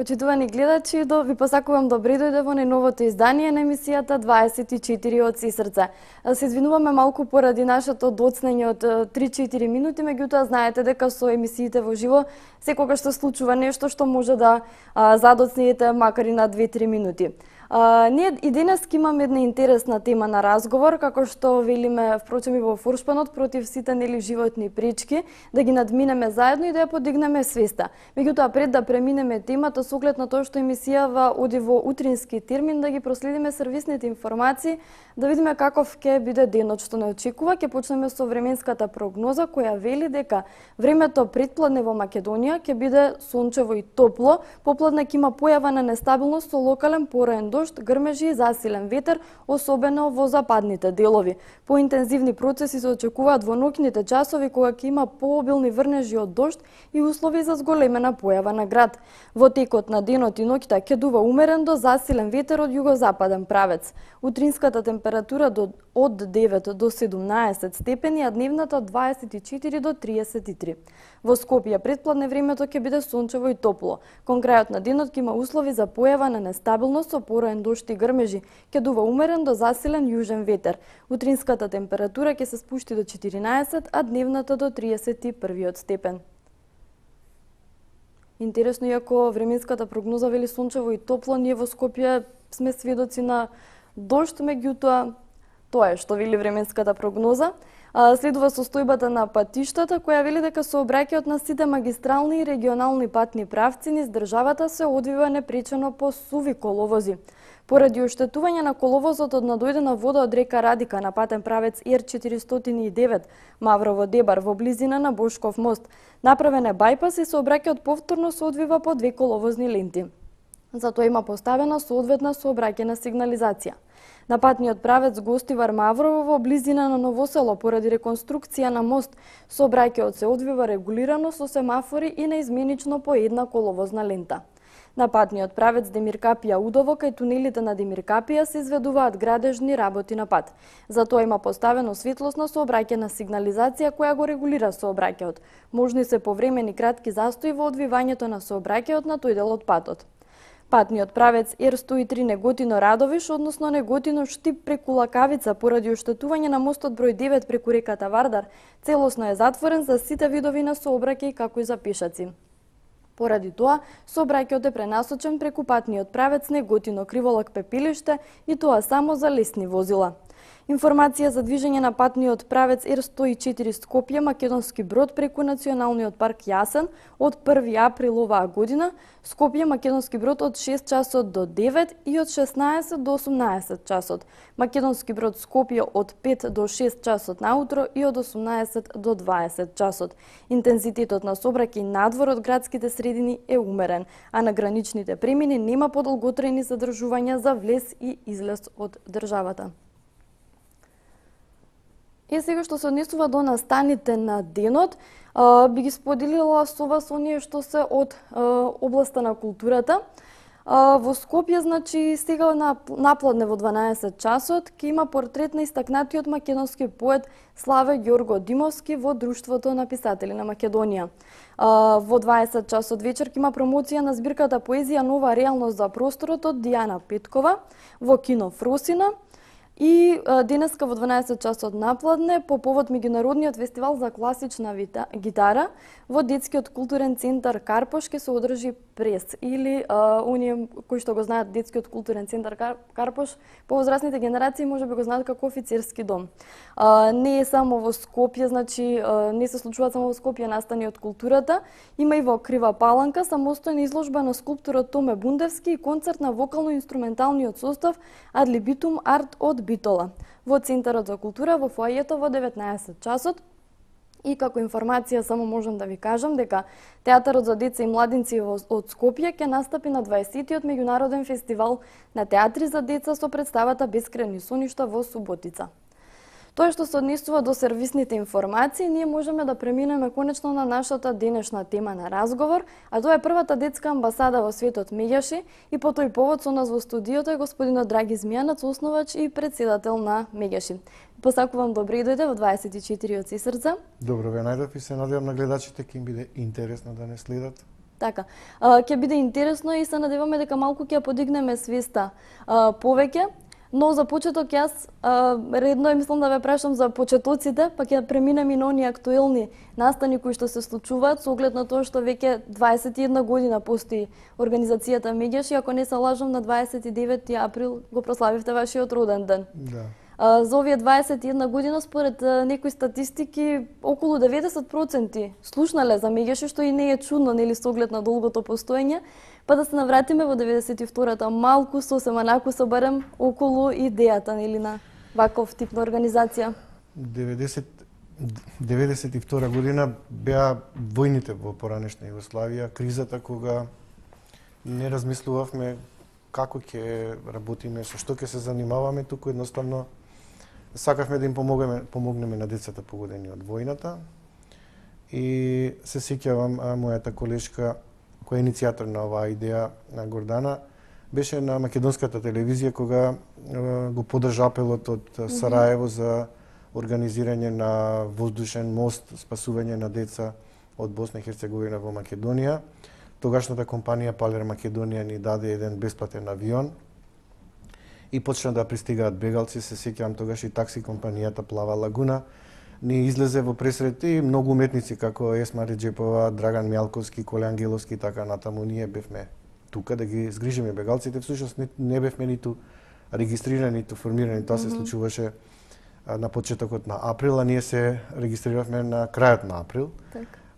Почитувани гледачи, ви посакувам добре дојде во најновото издание на емисијата 24 од Сесрце. Се извинуваме малку поради нашето доцнење од 3-4 минути, меѓутоа знаете дека со емисиите во живо секогаш се случува нешто што може да задоцнете макар и на 2-3 минути. Ние и денес имаме една интересна тема на разговор, како што велиме впрочем и во Форшпанот, против сите животни пречки, да ги надминеме заедно и да ја подигнеме свеста. Меѓутоа пред да преминеме темата, со оглед на тоа што емисијава оди во утрински термин, да ги проследиме сервисните информации, да видиме каков ќе биде денот што не очекува. Ќе почнеме со временската прогноза која вели дека времето предпладне во Македонија ќе биде сончево и топло, попладне ќе има појава на нестабилност со локален пораен дожд, грмежи и засилен ветер, особено во западните делови. Поинтензивни процеси се очекуваат во ноќните часови кога ќе има пообилни врнежи од дожд и услови за зголемена појава на град. Во текот на денот и ноќта ќе дува умерен до засилен ветер од југозападен правец. Утринската температура од 9 до 17 степени, а дневната од 24 до 33. Во Скопје предпладне времето ќе биде сончево и топло. Кон крајот на денот ќе има услови за појава на нестабилност со пораен дожд и грмежи. Ќе дува умерен до засилен јужен ветер. Утринската температура ќе се спушти до 14, а дневната до 31 степен. Интересно, иако временската прогноза вели сончево и топло, ние во Скопје сме сведоци на дожд, меѓутоа тоа е што вели временската прогноза. Следува состојбата на патиштата, која вели дека сообраќајот на сите магистрални и регионални патни правци низ државата се одвива непречено по суви коловози. Поради оштетување на коловозот од надојдена вода од река Радика на патен правец Р409 Маврово-Дебар во близина на Бошков мост, направен е бајпас и сообраќајот повторно се одвива по две коловозни ленти. Затоа има поставена соодветна сообраќајна сигнализација. На патниот правец Гостивар Маврово во близина на Новосело поради реконструкција на мост, сообраќајот се одвива регулирано со семафори и наизменично по една коловозна лента. На патниот правец Демиркапија Удово кај тунелите на Демиркапија се изведуваат градежни работи на пат. Затоа има поставено светлосна сообраќајна сигнализација која го регулира сообраќајот. Можни се повремени кратки застои во одвивањето на сообраќајот на тој дел од патот. Патниот правец Р103 Неготино Радовиш, односно Неготино Штип преку Лакавица поради оштетување на мостот број 9 преку реката Вардар, целосно е затворен за сите видови на сообраќај како и за пешаци. Поради тоа, сообраќајот е пренасочен преку патниот правец Неготино Криволак Пепелиште и тоа само за лесни возила. Информација за движење на патниот правец Р104 Скопје Македонски Брод преку Националниот парк Јасен од 1 април оваа година, Скопје Македонски Брод од 6 часот до 9 и од 16 до 18 часот, Македонски Брод Скопје од 5 до 6 часот наутро и од 18 до 20 часот. Интензитетот на сообраќај надвор од градските средини е умерен, а на граничните премини нема подолготрајни задржувања за влез и излез од државата. И сега што се однесува до настаните на денот, би ги споделила со вас оние што се од областа на културата. Во Скопје, значи, сега напладне во 12 часот ќе има портрет на истакнатиот македонски поет Славе Ѓорго Димовски во Друштвото на писатели на Македонија. Во 20 часот вечер ќе има промоција на збирката поезија Нова реалност за просторот од Дијана Петкова во кино Фросина. И денеска во 12 часот напладне, по повод Меѓународниот фестивал за класична гитара, во Детскиот културен центар Карпош ќе се одржи прес, или оние кои што го знаат Детскиот културен центар Карпош, повозрастните генерации може би го знаат како офицерски дом. Не е само во Скопје, значи не се случуваат само во Скопје настани од културата, има и во Крива Паланка самостојна изложба на скулпторот Томе Бундевски и концерт на вокално-инструменталниот состав Адлибитум Арт од Битола во Центарот за култура во фоајето во 19 часот. И како информација само можам да ви кажам дека Театарот за деца и младинци од Скопје ќе настапи на 20-тиот меѓународен фестивал на театри за деца со представата Бескрајни соништа во Суботица. Тоа што се однесува до сервисните информации, ние можеме да преминеме конечно на нашата денешна тема на разговор, а тоа е првата детска амбасада во светот Меѓаши, и по тој повод со нас во студиото е господинот Драги Змијанац, основач и председател на Меѓаши. Посакувам добре дојде во 24 од Сесрце. Добро ве најдов и се надевам на гледачите ќе им биде интересно да не следат. Така, ќе биде интересно и се надеваме дека малку ќе подигнеме свеста повеќе. Но за почеток јас редно е мислам да ве прашам за почетоците, па ќе преминеме и на оние актуелни настани кои што се случуваат со оглед на тоа што веќе 21 година постои организацијата Мегеш и ако не се лажам на 29 април го прославивте вашиот роден ден. Да. За овие 21 година според некои статистики околу 90% слушнале за Мегеш, што и не е чудно нели со оглед на долгото постоење. Па да се навратиме во 92-та, малку сосема накуса барем околу идејата нели на ваков тип на организација. 92 година беа војните во поранешна Југославија, кризата кога не размислувавме како ќе работиме, со што ќе се занимаваме, туку едноставно сакавме да им помогнеме на децата погодени од војната. И се сеќавам мојата колешка која е иницијатор на оваа идеја на Гордана, беше на македонската телевизија кога го поддржа апелот од Сараево за организирање на воздушен мост, спасување на деца од Босна и Херцеговина во Македонија. Тогашната компанија Палер Македонија ни даде еден бесплатен авион и почна да пристигаат бегалци. Се сеќавам тогаш и такси компанијата Плава Лагуна ни излезе во пресрет и многу уметници како Есма Реджепова, Драган Мјалковски, Коле Ангеловски и така натаму. Ние бевме тука да ги згрижиме бегалците. Всушност не бевме ниту регистрирани, ниту формирани. Тоа се случуваше на почетокот на април, а ние се регистриравме на крајот на април.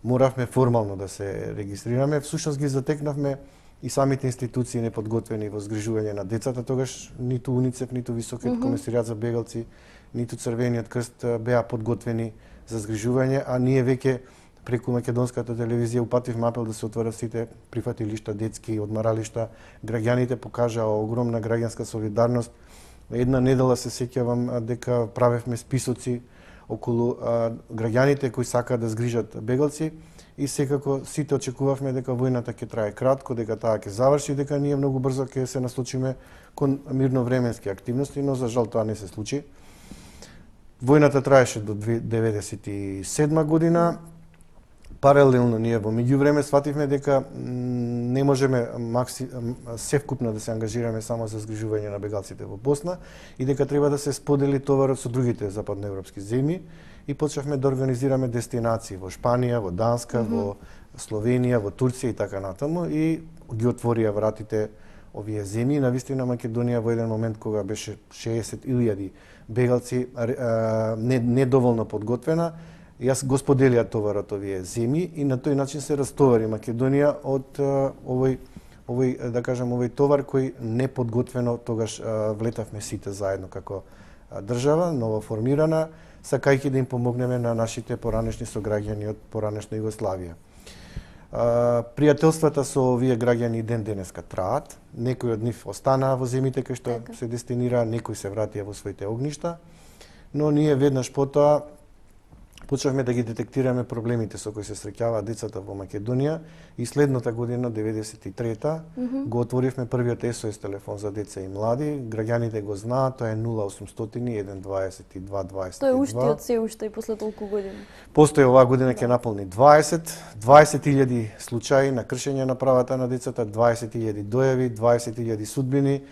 Моравме формално да се регистрираме. Всушност ги затекнавме и самите институции неподготвени во згрижување на децата. Тогаш ниту УНИЦЕФ, ниту Високиот комисаријат за бегалци, ниту Црвениот крст беа подготвени за згрижување, а ние веќе преку македонската телевизија упативме апел да се отворат сите прифатилишта, детски одмаралишта. Граѓаните покажаа огромна граѓанска солидарност. Една недела се сеќавам дека правевме списоци околу граѓаните кои сакаат да згрижат бегалци и секако сите очекувавме дека војната ќе трае кратко, дека таа ќе заврши, дека ние многу брзо ќе се насочиме кон мирновременски активности, но за жал тоа не се случи. Војната траеше до 1997 година. Паралелно ние во меѓувреме свативме дека не можеме севкупно да се ангажираме само за згрижување на бегалците во Босна и дека треба да се сподели товарот со другите западноевропски земји и почнавме да организираме дестинации во Шпанија, во Данска, во Словенија, во Турција и така натаму и ги отворија вратите овие земји. Навистина Македонија во еден момент кога беше 60.000 бегалци недоволно подготвена, јас го споделија товарот овие земји и на тој начин се растовари Македонија од овој да кажам овој товар кој неподготвено тогаш влетавме сите заедно како држава новоформирана, сакајќи да им помогнеме на нашите поранешни сограѓани од поранешна Југославија. Пријателствата со овие граѓани ден денеска траат. Некои од нив останаа во земјите кај што се дестинираа, некои се вратија во своите огништа, но ние веднаш потоа почнавме да ги детектираме проблемите со кои се среќаваат децата во Македонија и следната година, 93-та, го отворивме првиот SOS телефон за деца и млади. Граѓаните го знаат, тоа е 0800 122 22. Тоа е уште се уште и после толку години. Постои оваа година ќе наполни 20.000 случаи на кршење на правата на децата, 20.000 дојави, 20.000 судбини.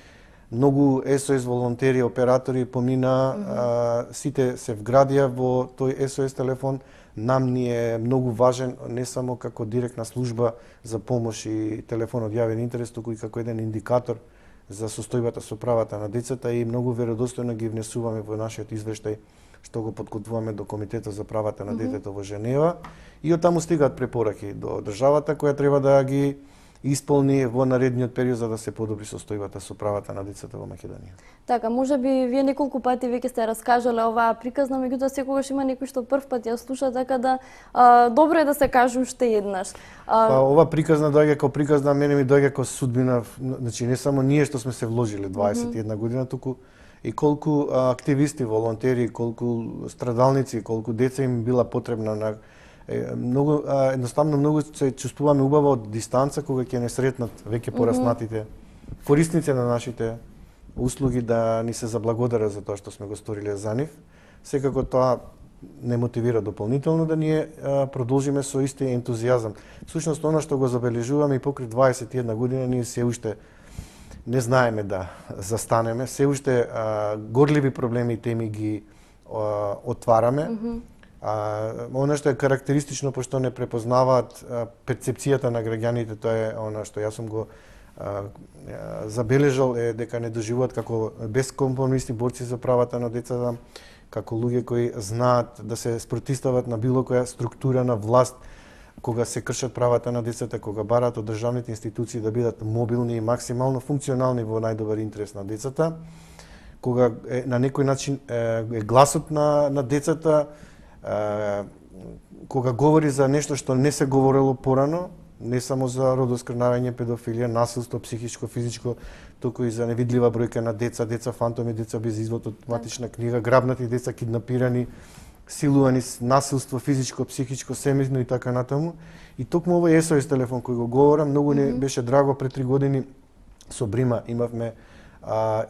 Многу SOS волонтери, оператори помина, сите се вградија во тој SOS телефон. Нам ни е многу важен не само како директна служба за помош и телефон од јавен интерес, туку и како еден индикатор за состојбата со правата на децата и многу веродостојно ги внесуваме во нашиот извештај што го подкупуваме до Комитетот за правата на детето во Женева и од таму стигаат препораки до државата која треба да ги исполни во наредниот период за да се подобри состојбата со правата на децата во Македонија. Така, можеби вие неколку пати веќе сте раскажале оваа приказна, меѓутоа секогаш има некој што прв пат ја слуша, така да добро е да се каже уште еднаш. Ова приказна доаѓа како приказна, мене ми доаѓа како судбина, значи не само ние што сме се вложиле 21 година, туку и колку активисти, волонтери, колку страдалници, колку деца им била потребна на многу едноставно многу се чувствуваме убаво од дистанца кога ќе не сретнат веќе пораснатите корисници на нашите услуги да ни се заблагодарат за тоа што сме го сториле за нив. Секако тоа не мотивира дополнително да ние продолжиме со исти ентузијазам. Всушност, она што го забележуваме и покрај 21 година, ние се уште не знаеме да застанеме, се уште горливи проблеми и теми ги отвараме. Она што е карактеристично, пошто не препознаваат перцепцијата на граѓаните, тоа е она што јас сум го забележал, е дека не доживуваат како бескомпромисни борци за правата на децата, како луѓе кои знаат да се спротивстават на било која структура на власт, кога се кршат правата на децата, кога бараат од државните институции да бидат мобилни и максимално функционални во најдобар интерес на децата, кога на некој начин е гласот на децата, кога говори за нешто што не се говорело порано, не само за родоскрнавање, педофилија, насилство, психичко, физичко, туку и за невидлива бројка на деца, деца фантоми, деца без извод од матична книга, грабнати деца, киднапирани, силувани, насилство, физичко, психичко, семејно и така натаму. И токму овој SOS телефон кој го говорам, многу не беше драго. Пред 3 години со Брима имавме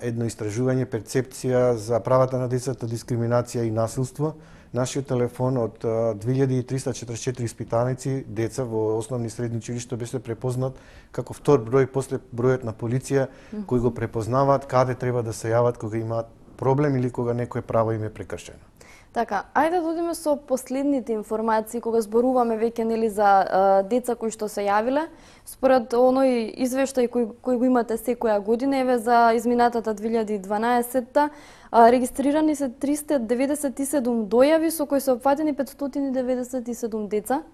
едно истражување, перцепција за правата на децата, дискриминација и насилство. Нашиот телефон од 2344 испитаници деца во основни и средни училишта беше препознат како втор број после бројот на полиција, кои го препознаваат каде треба да се јават кога имаат проблем или кога некое право им е прекршено. Така, ајде да одиме со последните информации кога зборуваме веќе нели за деца кои што се јавиле. Според оној извештај кој го имате секоја година, еве за изминатата 2012-та, регистрирани се 397 дојави со кои се опфатени 597 деца.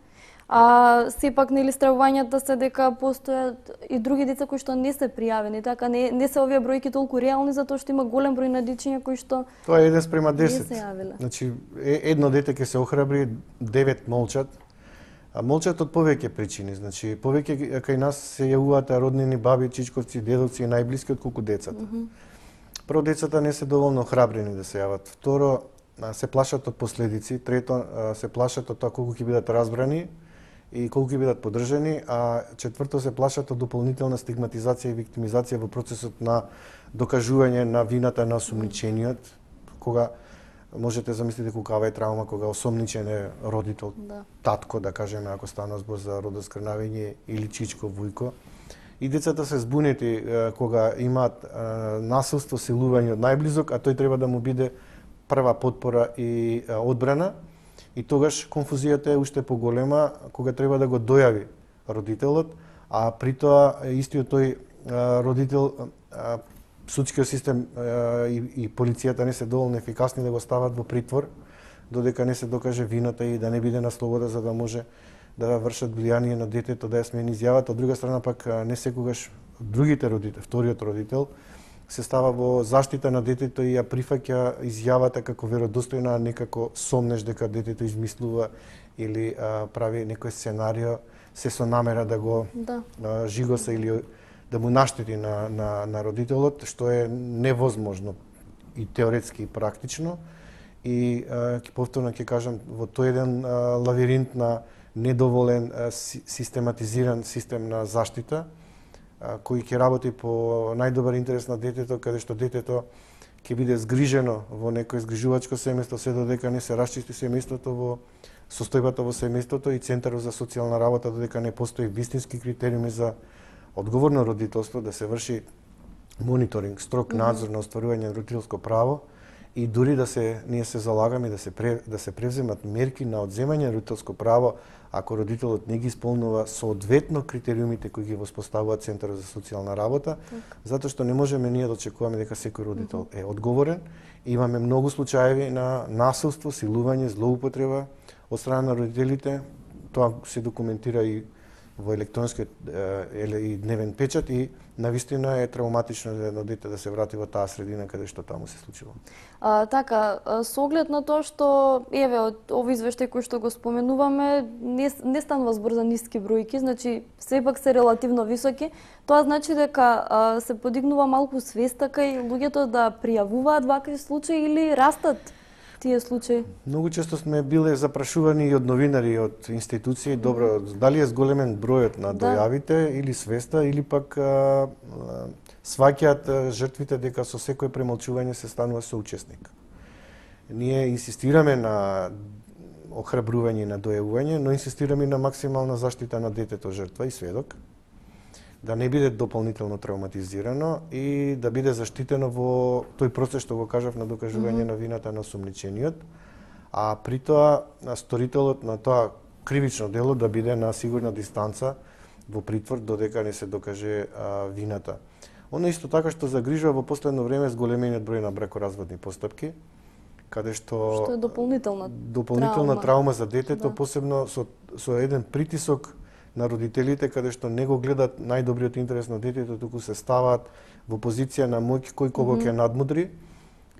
Сепак нели стравувањата се дека постојат и други деца кои што не се пријавени, така не се овие бројки толку реални затоа што има голем број на дечиња кои што тоа е 1:10. Не се јавиле. Значи едно дете ќе се охрабри, 9 молчат. Молчат од повеќе причини, значи повеќе кај нас се јавуваат роднини, баби, чичковци, дедовци и најблиски отколку децата. Прво, децата не се доволно храбрени да се јават. Второ, се плашат од последици. Трето, се плашат од тоа колку ќе бидат разбрани и колку ќе бидат поддржани, а четврто, се плашат од дополнителна стигматизација и виктимизација во процесот на докажување на вината на осомничениот, кога можете замислите колкава е травма кога осомничен е родител, татко, да кажеме, ако стана збор за родоскрнавање, или чичко, вујко. И децата се збунети кога имаат насилство, силување од најблизок, а тој треба да му биде прва потпора и одбрана. И тогаш конфузијата е уште поголема кога треба да го дојави родителот, а при тоа истиот тој родител, судскиот систем и полицијата не се доволно ефикасни да го стават во притвор, додека не се докаже вината и да не биде на слобода за да може да вршат влијание на детето, да ја смени изјавата. Од друга страна пак не секогаш другите родители, вториот родител, се става во заштита на детето и ја прифаќа изјавата како веродостојна, а не како сомнеш дека детето измислува или прави некој сценарио, се со намера да го жигоса или да му наштети на родителот, што е невозможно и теоретски и практично. И повторно ќе кажам, во тој еден лавиринт на недоволен систематизиран систем на заштита, кој ќе работи по најдобар интерес на детето, каде што детето ќе биде згрижено во некој згрижувачко семејство, се додека не се расчисти семејството во состојбата во семејството и центарот за социјална работа, додека не постои вистински критериуми за одговорно родителство, да се врши мониторинг, строг надзор на остварување на родителско право и дури ние се залагаме да се превземат мерки на одземање на родителско право ако родителот не ги исполнува соодветно критериумите кои ги воспоставува Центарот за социјална работа, затоа што не можеме ние да очекуваме дека секој родител е одговорен. Имаме многу случаи на насилство, силување, злоупотреба од страна на родителите. Тоа се документира и во електронскиот и дневен печат и навистина е травматично за едно дете да се врати во таа средина каде што таму се случило. Така, со оглед на тоа што еве од овој извештај кој што го споменуваме, не станува збор за ниски бројки, значи сепак се релативно високи. Тоа значи дека се подигнува малку свеста кај луѓето да пријавуваат вакви случаи или растат тие случаи? Многу често сме биле запрашувани и од новинари, од институции, добро, дали е зголемен бројот на дојавите или свеста, или пак сваќаат жртвите дека со секој премолчување се станува соучесник. Ние инсистираме на охрабрување и на дојавување, но инсистираме и на максимална заштита на детето жртва и сведок, да не биде дополнително травматизирано и да биде заштитено во тој процес што го кажав на докажување на вината на осумничениот, а при тоа сторителот на тоа кривично дело да биде на сигурна дистанца во притвор додека не се докаже вината. Оно исто така што загрижува во последно време зголемениот број на бракоразводни постапки, каде што е дополнителна травма за детето, посебно со еден притисок на родителите, каде што не го гледат најдобриот интерес на детето, туку се ставаат во позиција на моќ кој кого ќе надмудри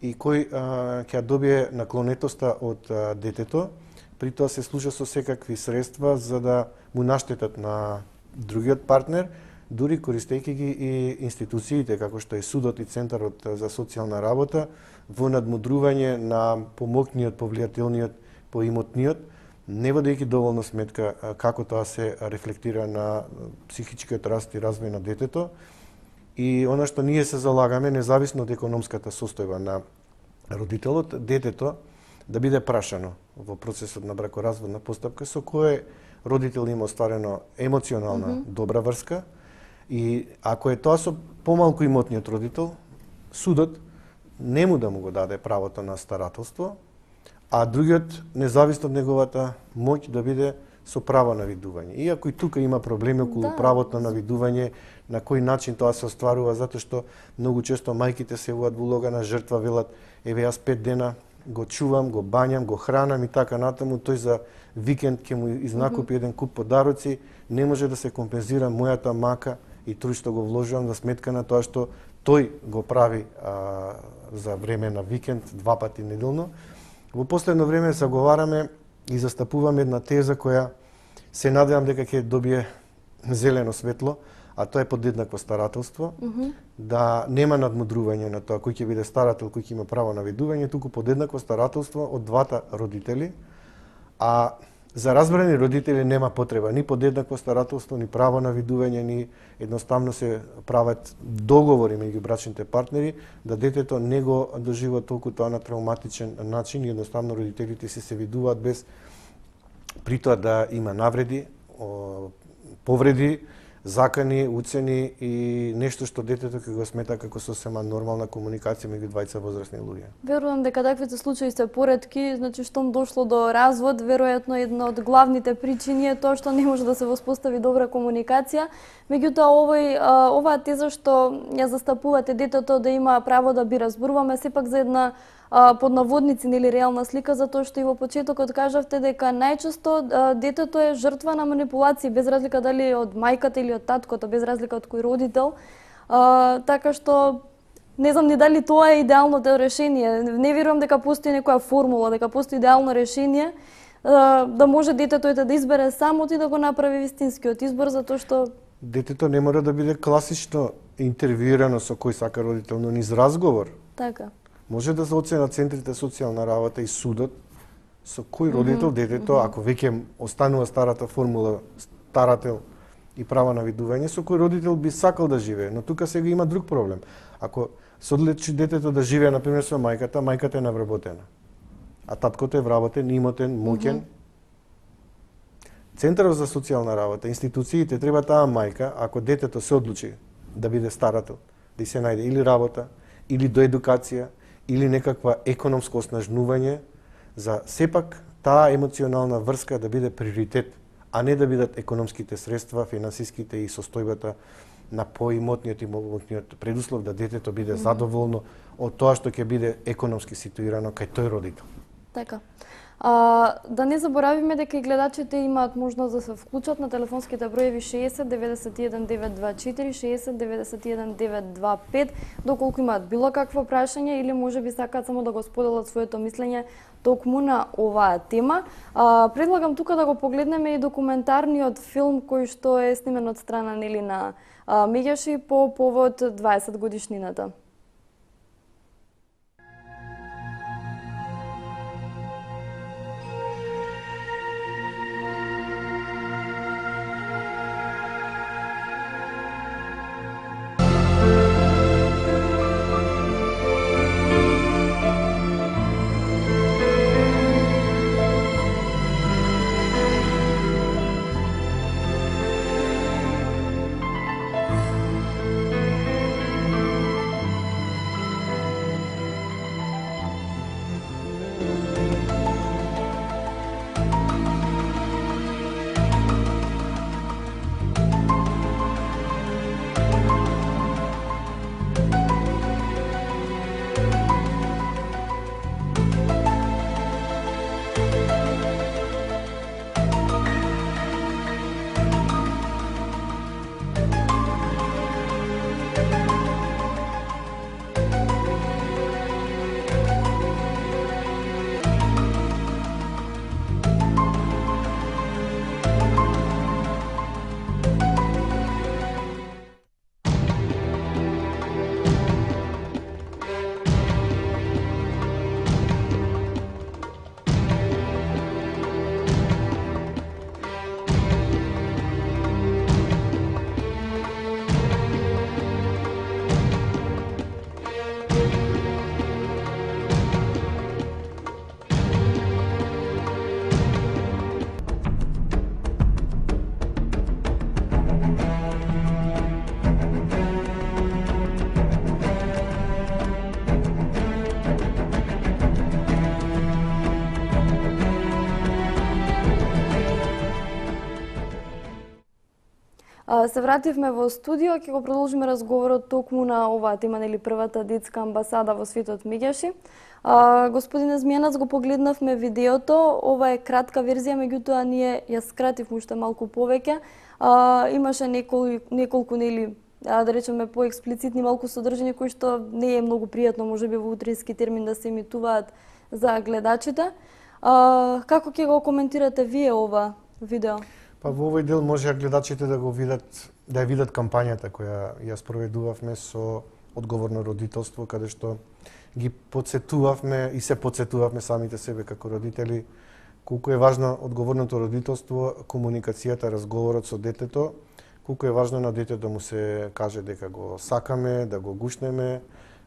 и кој ќе добие наклонетоста од детето. При тоа се служа со секакви средства за да му наштетат на другиот партнер, дури користејќи ги и институциите како што е судот и Центарот за социјална работа во надмудрување на помокниот, повлијателниот, поимотниот, не водејќи доволно сметка како тоа се рефлектира на психичкиот раст и развој на детето. И она што ние се залагаме, независно од економската состојба на родителот, детето да биде прашано во процесот на бракоразводна постапка со кој родител има остварено емоционална добра врска, и ако е тоа со помалку имотниот родител, судот нему да му го даде правото на старателство, а другиот, независно од неговата моќ, да биде со право на видување. Иако и тука има проблеми околу правото на видување, на кој начин тоа се остварува, затоа што многу често мајките се јавуваат во улога на жртва, велат, еве јас 5 дена го чувам, го бањам, го хранам и така натаму, тој за викенд ќе му изнакупи еден куп подароци, не може да се компензира мојата мака и труд што го вложувам за сметка на тоа што тој го прави за време на викенд 2 пати неделно. Во последно време заговараме и застапуваме една теза која се надевам дека ќе добие зелено светло, а тоа е подеднакво старателство, да нема надмудрување на тоа кој ќе биде старател, кој ќе има право на видување, туку подеднакво старателство од двата родители, а за разбрани родители нема потреба ни подеднакво старателство, ни право на видување, ни едноставно се прават договори меѓу брачните партнери да детето не го доживува толку тоа на травматичен начин и едноставно родителите се видуваат без при тоа да има навреди, повреди, закани, уцени и нешто што детето ќе го смета како сосема нормална комуникација меѓу двајца возрастни луѓе. Верувам дека таквите случаи се поретки, значи штом дошло до развод, веројатно една од главните причини е тоа што не може да се воспостави добра комуникација. Меѓутоа оваа теза што ја застапувате детето да има право да бира, зборуваме сепак за една под наводници нели реална слика, затоа што и во почетокот кажавте дека најчесто детето е жртва на манипулации, без разлика дали од мајката или од таткото, без разлика од кој родител. Така што не знам ни дали тоа е идеалното решение. Не верувам дека постои некоја формула, дека постои идеално решение, да може детето да избере само и да го направи вистинскиот избор, затоа што детето не мора да биде класично интервјуирано со кој сака родител, но низ разговор. Така. Може да се оцена центрите социјална работа и судот со кој родител детето, ако веќе останува старата формула старател и право на видување, со кој родител би сакал да живее, но тука сега има друг проблем. Ако се одлучи детето да живее например со мајката, мајката е навработена, а таткото е вработен, имотен, моќен. Центарот за социјална работа, институциите треба таа мајка, ако детето се одлучи да биде старател, да се најде или работа, или до едукација, или некаква економско оснажнување, за сепак таа емоционална врска да биде приоритет, а не да бидат економските средства, финансиските и состојбата на поимотниот и моќниот предуслов да детето биде задоволно од тоа што ќе биде економски ситуирано кај тој родител. Така. Да не заборавиме дека и гледачите имаат можност да се вклучат на телефонските броеви 60 91 924, 60 91 925, доколку имаат било какво прашање или може би сакаат само да го споделат своето мислење токму на оваа тема. Предлагам тука да го погледнеме и документарниот филм кој што е снимен од страна нели на Меѓаши по повод 20 годишнината. Се вративме во студио, ќе го продолжиме разговорот токму на оваа тема, нели првата детска амбасада во светот Меѓаши. Господине Змијанац, го погледнавме видеото, ова е кратка верзија, меѓутоа ние ја скративме уште малку повеќе. Имаше неколку нели да речеме поексплицитни малку содржини кои што не е многу пријатно можеби во утрински термин да се емитуваат за гледачите. Како ќе го коментирате вие ова видео? Па во овој дел може гледачите да го видат, да ја видат кампањата која ја спроведувавме со одговорно родителство, каде што ги потсетувавме и се потсетувавме самите себе како родители колку е важно одговорното родителство, комуникацијата, разговорот со детето, колку е важно на детето да му се каже дека го сакаме, да го гушнеме,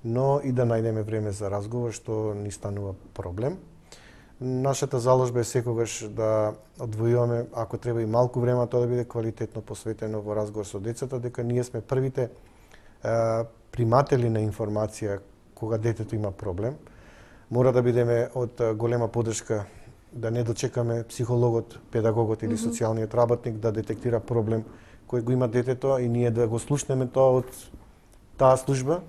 но и да најдеме време за разговор, што ни станува проблем. Нашата заложба е секогаш да одвојуваме, ако треба и малку време, тоа да биде квалитетно посветено во разговор со децата, дека ние сме првите приматели на информација кога детето има проблем. Мора да бидеме од голема поддршка, да не дочекаме психологот, педагогот или социјалниот работник да детектира проблем кој го има детето и ние да го слушнеме тоа од таа служба,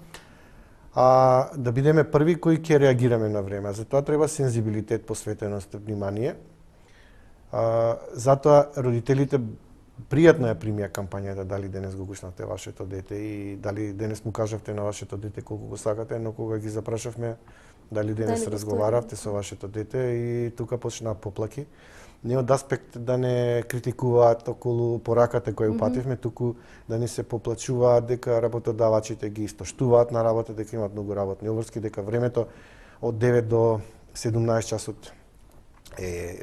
а да бидеме први кои ќе реагираме на време. За тоа треба сензибилитет, посветеност, внимание. Затоа родителите пријатно ја примија кампањата дали денес го гушнавте вашето дете и дали денес му кажавте на вашето дете колку го сакате, но кога ги запрашавме дали денес разговаравте со вашето дете и тука почнаа поплаки. Не од аспект да не критикуваат околу пораката која упативме, туку да не се поплачуваат дека работодавачите ги истоштуваат на работа, дека имаат многу работни обврски, дека времето од 9 до 17 часот е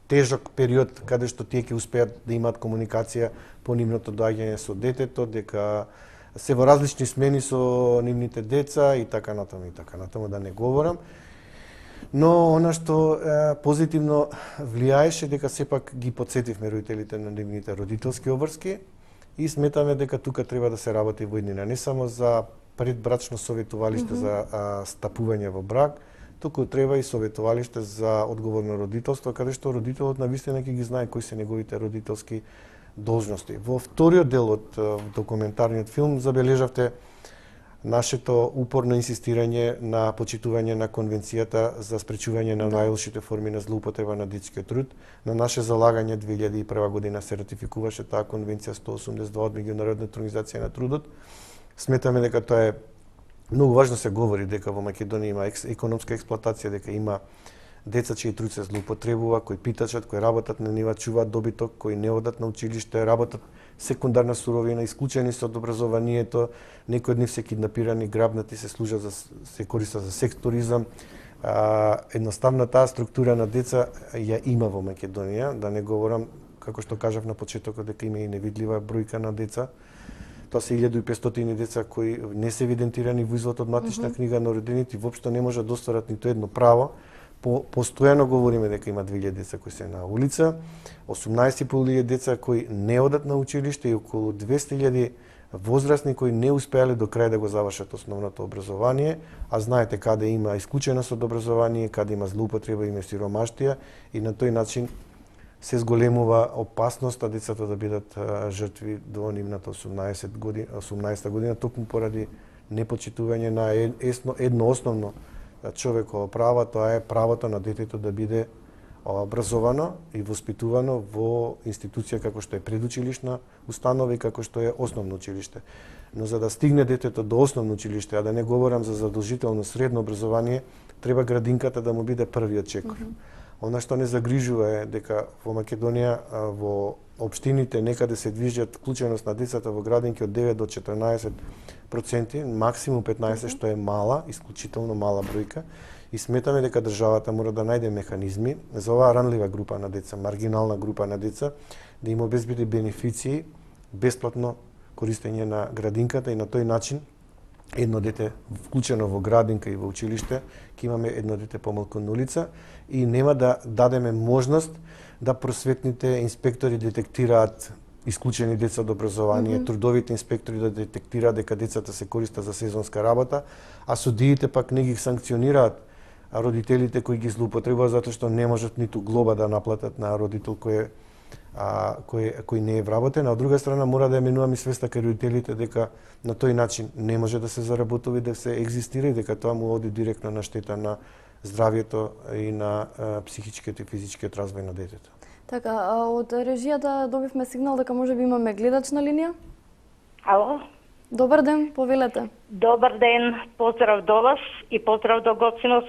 тежок период каде што тие ќе успеат да имаат комуникација по нивното доаѓање со детето, дека се во различни смени со нивните деца и така натаму да не говорам. Но она што позитивно влијаеше дека сепак ги потсетивме родителите на нивните родителски обврски и сметаме дека тука треба да се работи во иднина, не само за предбрачно советувалиште за стапување во брак, туку треба и советувалиште за одговорно родителство, каде што родителот навистина ќе ги знае кои се неговите родителски должности. Во вториот дел од документарниот филм забележавте нашето упорно инсистирање на почитување на Конвенцијата за спречување на најлошите форми на злоупотреба на детскиот труд. На наше залагање 2001 година се ратификуваше таа Конвенција 182 од Меѓународната организација на трудот. Сметаме дека тоа е многу важно, се говори дека во Македонија има економска експлоатација, дека има деца чиј труд се злоупотребува, кои питачат, кои работат на нива, чуваат добиток, кои не одат на училиште, работат секундарна суровина, исклучени се од образованието, некои од нив се киднапирани, грабнати, се служат се користат за секс туризам. Едноставно таа структура на деца ја има во Македонија, да не говорам како што кажав на почетокот дека има и невидлива бројка на деца. Тоа се 1500 деца кои не се евидентирани во извод од матична книга на родените и воопшто не може да остварат ниту едно право. Постојано говориме дека има 2000 деца кои се на улица, 18.500 деца кои не одат на училиште и околу 200.000 возрастни кои не успеале до крај да го завршат основното образование, а знаете каде има исклученост од образование, каде има злоупотреба, има сиромаштија и на тој начин се зголемува опасноста децата да бидат жртви до нивната 18 година, токму поради непочитување на едно основно човеково право, тоа е правото на детето да биде образовано и воспитувано во институција како што е предучилишна установа и како што е основно училиште. Но за да стигне детето до основно училиште, а да не говорам за задолжително средно образование, треба градинката да му биде првиот чекор. Она што не загрижува е дека во Македонија во општините некаде се движат вклученост на децата во градинки од 9 до 14%, максимум 15%, што е мала, исклучително мала бројка. И сметаме дека државата мора да најде механизми за оваа ранлива група на деца, маргинална група на деца, да им обезбеди бенефиции, бесплатно користење на градинката и на тој начин едно дете вклучено во градинка и во училиште, ќе имаме едно дете помалку на улица и нема да дадеме можност да просветните инспектори детектираат исклучени деца од образование, трудовите инспектори да детектираат дека децата се користат за сезонска работа, а судиите пак не ги санкционираат родителите кои ги злоупотребуваат затоа што не можат ниту глоба да наплатат на родител кој е кој не е вработен, а од друга страна мора да ја менуваме и свеста кај родителите дека на тој начин не може да се заработува и да се екзистира и дека тоа му оди директно на штета на здравјето и на психичкиот и физичкиот развој на детето. Така, од режијата добивме сигнал дека можеби имаме гледач на линија. Ало? Добар ден, повелете. Добар ден, поздрав до вас и поздрав до гостинот.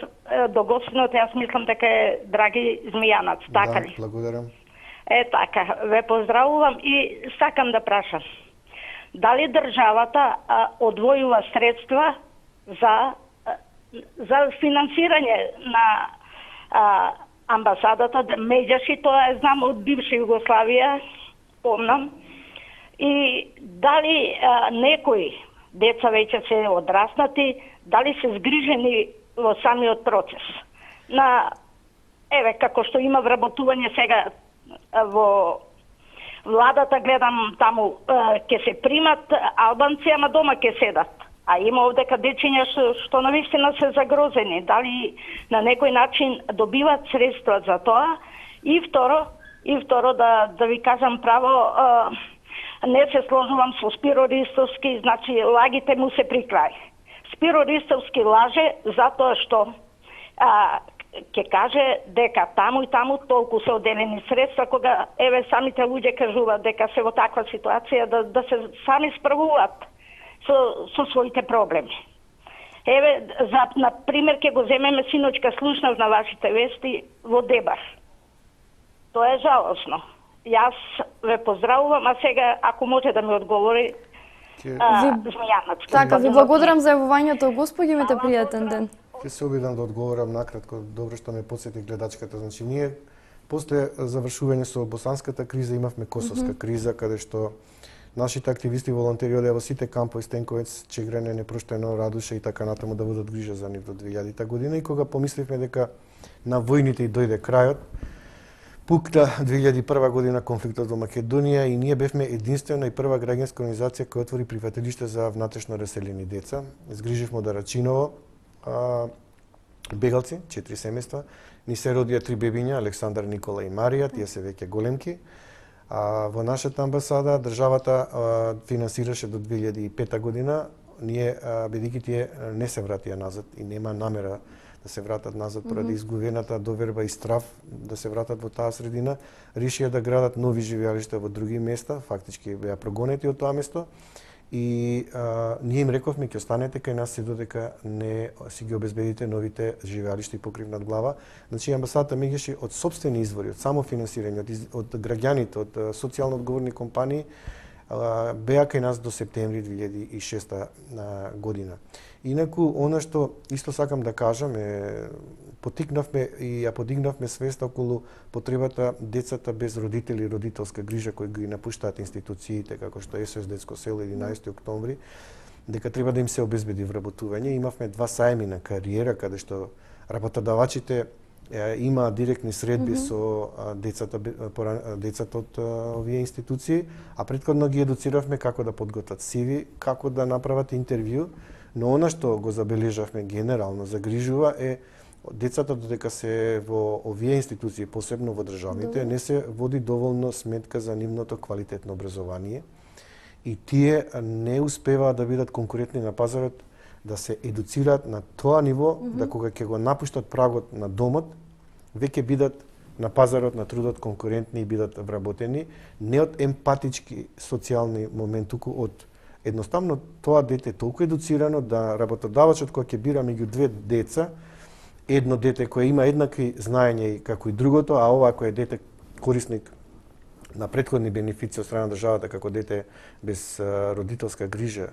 Јас мислам дека е драги Змијанац, така ли? Да, благодарам. Така, ве поздравувам и сакам да прашам. Дали државата одвојува средства за финансирање на амбасадата Меѓаши, тоа е знам од бивша Југославија, помнам. И дали некои деца веќе се одраснати, дали се згрижени во самиот процес. Еве, како што има вработување сега во владата, гледам таму ќе се примат албанци, ама дома ќе седат. А има овдека дечиња што навистина се загрозени. Дали на некој начин добиват средства за тоа? И второ да ви кажам право, не се сложувам со Спиро Ристовски, значи лагите му се при крај. Спиро Ристовски лаже затоа што ќе каже дека таму и таму толку се оделени средства, кога еве самите луѓе кажуваат дека се во таква ситуација да се сами справуваат со своите проблеми. Еве, на пример ќе го земеме, синочка слушнав на вашите вести во Дебар. Тоа е жалосно. Јас ве поздравувам, а сега ако може да ми одговори Змијанац. Така, ви благодарам за јавувањето, господи, имате пријатен ден. Ќе се обидам да одговорам накратко, добро што ме потсети гледачката. Значи, ние после завршување со босанската криза имавме косовска криза, каде што нашите активисти и волонтери одеа во сите кампови, Стенковец, Чегрене, Непроштено, Радуша и така натаму да водат грижа за нив до 2000 година. И кога помисливме дека на војните и дојде крајот, пукна 2001 година конфликтот во Македонија и ние бевме единствена и прва граѓанска организација која отвори прифатилиште за внатрешно раселени деца. Изгриживме од Рачиново бегалци, 4 семејства. Ни се родија 3 бебиња, Александар, Никола и Марија, тие се веќе големки. Во нашата амбасада државата финансираше до 2005 година. Ние, бидејќи тие не се вратија назад и нема намера да се вратат назад поради изгубената доверба и страв да се вратат во таа средина, решија да градат нови живеалишта во други места, фактички беа прогонети од тоа место. И ние им рековме ќе останете кај нас се додека не си ги обезбедите новите живеалишта и покрив над глава. Значи амбасадата Меѓаши од сопствени извори, од самофинансирање, од граѓаните, од социјално одговорни компании беа кај нас до септември 2006 година. Инаку, она што исто сакам да кажам е, потикнавме и ја подигнавме свеста околу потребата децата без родители и родителска грижа кои ги напуштаат институциите, како што СОС Детско село 11 октомври, дека треба да им се обезбеди вработување. Имавме 2 сајми на кариера, каде што работодавачите има директни средби со децата од овие институции, а претходно ги едуциравме како да подготват CV, како да направат интервју, но она што го забележавме генерално загрижува е децата додека се во овие институции, посебно во државните, не се води доволно сметка за нивното квалитетно образование и тие не успеваат да бидат конкурентни на пазарот, да се едуцираат на тоа ниво, да кога ќе го напуштат прагот на домот, веќе бидат на пазарот на трудот конкурентни и бидат вработени, не од емпатички социјални момент, туку од едноставно тоа дете толку едуцирано да работодавачот кој ќе бира меѓу 2 деца, едно дете кое има еднакви знаења како и другото, а ова кој е дете корисник на претходни бенефиции од страна на државата како дете без родителска грижа,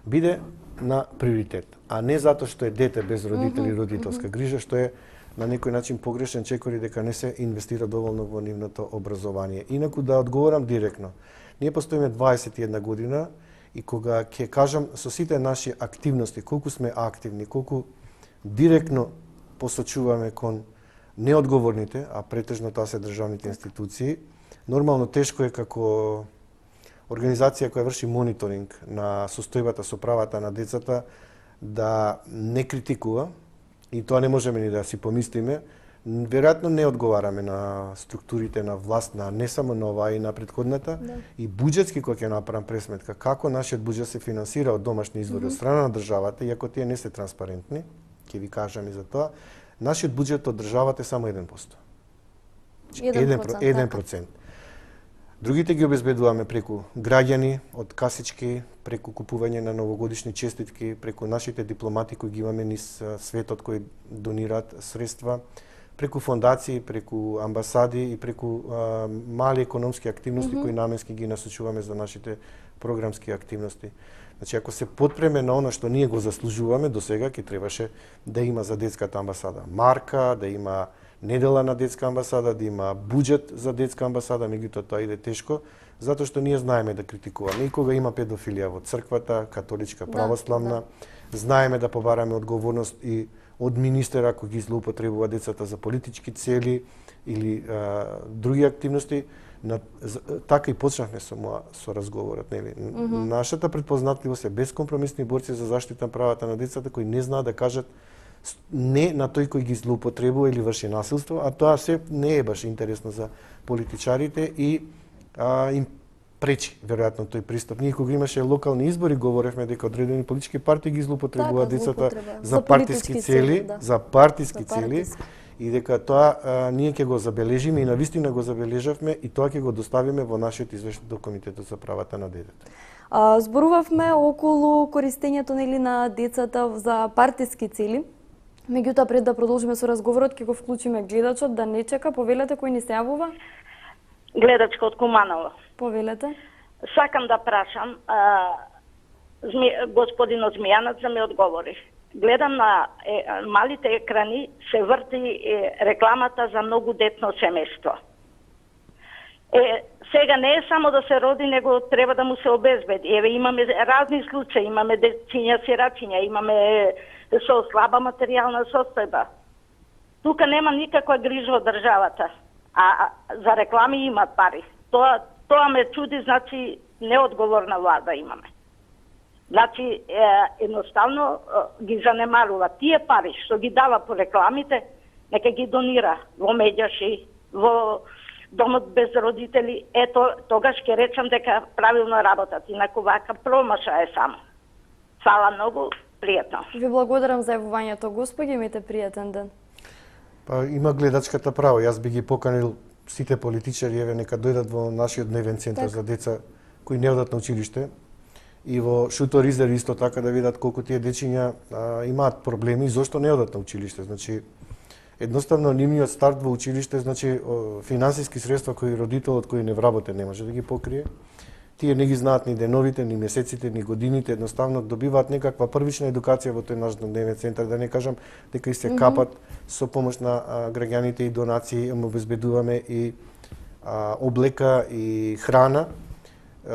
биде на приоритет, а не затоа што е дете без родители и родителска грижа, што е на некој начин погрешен чекор и дека не се инвестира доволно во нивното образование. Инаку да одговорам директно. Ние постоиме 21 година и кога ќе кажам со сите наши активности, колку сме активни, колку директно посочуваме кон неодговорните, а претежно тоа се државните институции, нормално тешко е како организација која врши мониторинг на состојбата со правата на децата да не критикува, и тоа не можеме ни да си помислиме, веројатно не одговараме на структурите на власт, на не само на оваа и на претходната, и буџетски кога ќе направам пресметка како нашиот буџет се финансира од домашни извори од страна на државата, иако тие не се транспарентни, ќе ви кажам и за тоа, нашиот буџет од државата е само 1%. 1%. Другите ги обезбедуваме преку граѓани, од касички, преку купување на новогодишни честитки, преку нашите дипломати кои ги имаме низ светот кои донираат средства, преку фондации, преку амбасади и преку мали економски активности кои наменски ги насочуваме за нашите програмски активности. Значи, ако се подпреме на она што ние го заслужуваме, до сега ќе требаше да има за детската амбасада марка, да има недела на детска амбасада, да има буџет за детска амбасада, меѓутоа тоа иде тешко, затоа што ние знаеме да критикуваме. И кога има педофилија во црквата, католичка, православна, знаеме да побараме одговорност и од министер ако ги злоупотребува децата за политички цели или други активности. Така и почнавме со разговорот, нели? Нашата предпознатливост е безкомпромисни борци за заштита на правата на децата кои не знаат да кажат не на тој кој ги злоупотребува или врши насилство, а тоа се не е баш интересно за политичарите и им пречи веројатно тој пристап. Ние кога имаше локални избори говоревме дека одредени политички партии ги злоупотребуваат децата за партиски цели, за партиски цели и дека тоа ние ќе го забележиме и навистина го забележавме и тоа ќе го доставиме во нашиот извештај до Комитетот за правата на детето. Зборувавме околу користењето нели на децата за партиски цели. Меѓутоа, пред да продолжиме со разговорот, ќе го вклучиме гледачот да не чека. Повелете, кој ни се јавува? Гледачка од Куманово. Повелете. Сакам да прашам господинот Змијанец да ми одговори. Гледам на малите екрани се врти рекламата за многодетно семејство. Сега не е само да се роди, него треба да му се обезбеди. Еве имаме разни случаи, имаме дечиња сирачиња, имаме со слаба материјална состојба. Тука нема никаква грижа од државата, а за реклами има пари. Тоа ме чуди, значи неодговорна влада имаме. Значи едноставно ги занемарува тие пари што ги дава по рекламите, нека ги донира во Медјаши, во домот без родители. Ето тогаш ќе речам дека правилно работат, инаку вака промаша е само. Фала многу. Пријатно. Ви благодарам за јавувањето, господи, имате пријатен ден. Па има гледачката право, јас би ги поканил сите политичари, еве нека дојдат во нашиот дневен центар за деца кои не одат на училиште и во Шутор Изер исто така да видат колку тие дечиња имаат проблеми и зошто не одат на училиште. Значи едноставно нивниот старт во училиште, значи финансиски средства кои родителот кој не вработен не може да ги покрие. Тие не ги знаат ни деновите, ни месеците, ни годините, едноставно добиваат некаква првична едукација во тој наш дневен центар, да не кажам дека и се капат со помош на граѓаните и донации, им обезбедуваме и облека и храна.